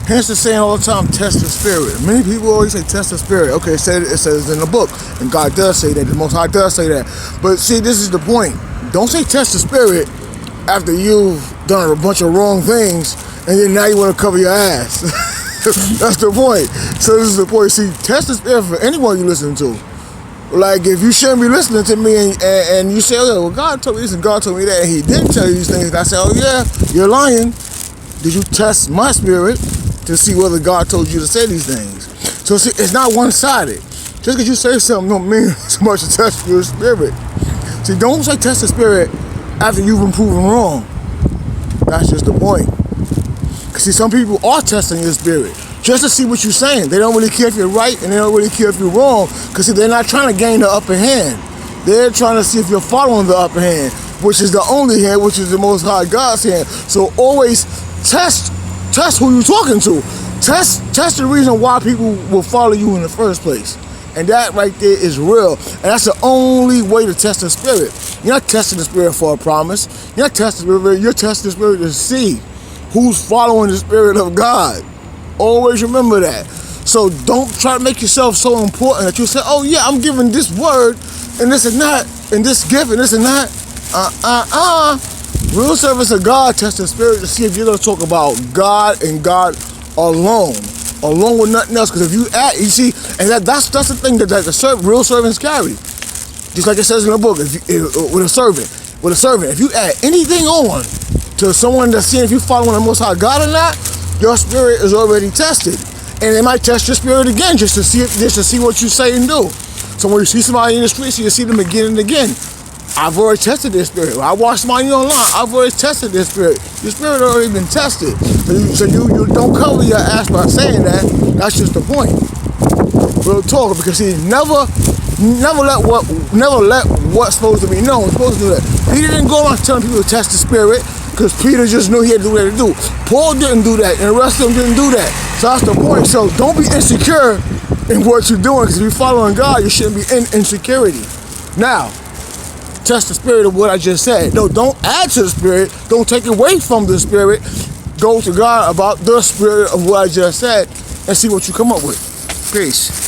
Hence the saying all the time, test the spirit. Many people always say test the spirit. Okay, it says in the book, and God does say that, the Most High does say that. But see, this is the point. Don't say test the spirit after you've done a bunch of wrong things, and then now you want to cover your ass. That's the point. So this is the point. See, test the spirit for anyone you listen to. Like, if you shouldn't be listening to me and you say, oh, well, God told me this and God told me that, and he didn't tell you these things, and I say, oh yeah, you're lying. Did you test my spirit to see whether God told you to say these things? So see, it's not one-sided. Just because you say something don't mean so much to test your spirit. See, don't say test the spirit after you've been proven wrong. That's just the point. Because see, some people are testing your spirit just to see what you're saying. They don't really care if you're right, and they don't really care if you're wrong, because see, they're not trying to gain the upper hand. They're trying to see if you're following the upper hand, which is the only hand, which is the Most High God's hand. So always test who you're talking to. Test the reason why people will follow you in the first place. And that right there is real. And that's the only way to test the spirit. You're not testing the spirit for a promise. You're not testing the spirit. You're testing the spirit to see who's following the spirit of God. Always remember that. So don't try to make yourself so important that you say, oh yeah, I'm giving this word and this and that, and this gift and this and that. Real service of God test the spirit to see if you're going to talk about God and God alone with nothing else. Because if you add, you see, and that's the thing that the real servants carry. Just like it says in the book, with a servant, if you add anything on to someone that's seeing if you're following the Most High God or not, your spirit is already tested. And they might test your spirit again just to see what you say and do. So when you see somebody in the streets, you see them again and again. I've already tested their spirit. I watch somebody online, I've already tested their spirit. Your spirit already been tested. So you don't cover your ass by saying that. That's just the point. Real talk, because he never let what's supposed to be known. Supposed to do that. Peter didn't go around telling people to test the spirit, because Peter just knew he had to do what he had to do. Paul didn't do that, and the rest of them didn't do that. So that's the point. So don't be insecure in what you're doing, because if you're following God, you shouldn't be in insecurity. Now, test the spirit of what I just said. No, don't add to the spirit. Don't take away from the spirit. Go to God about the spirit of what I just said and see what you come up with. Peace.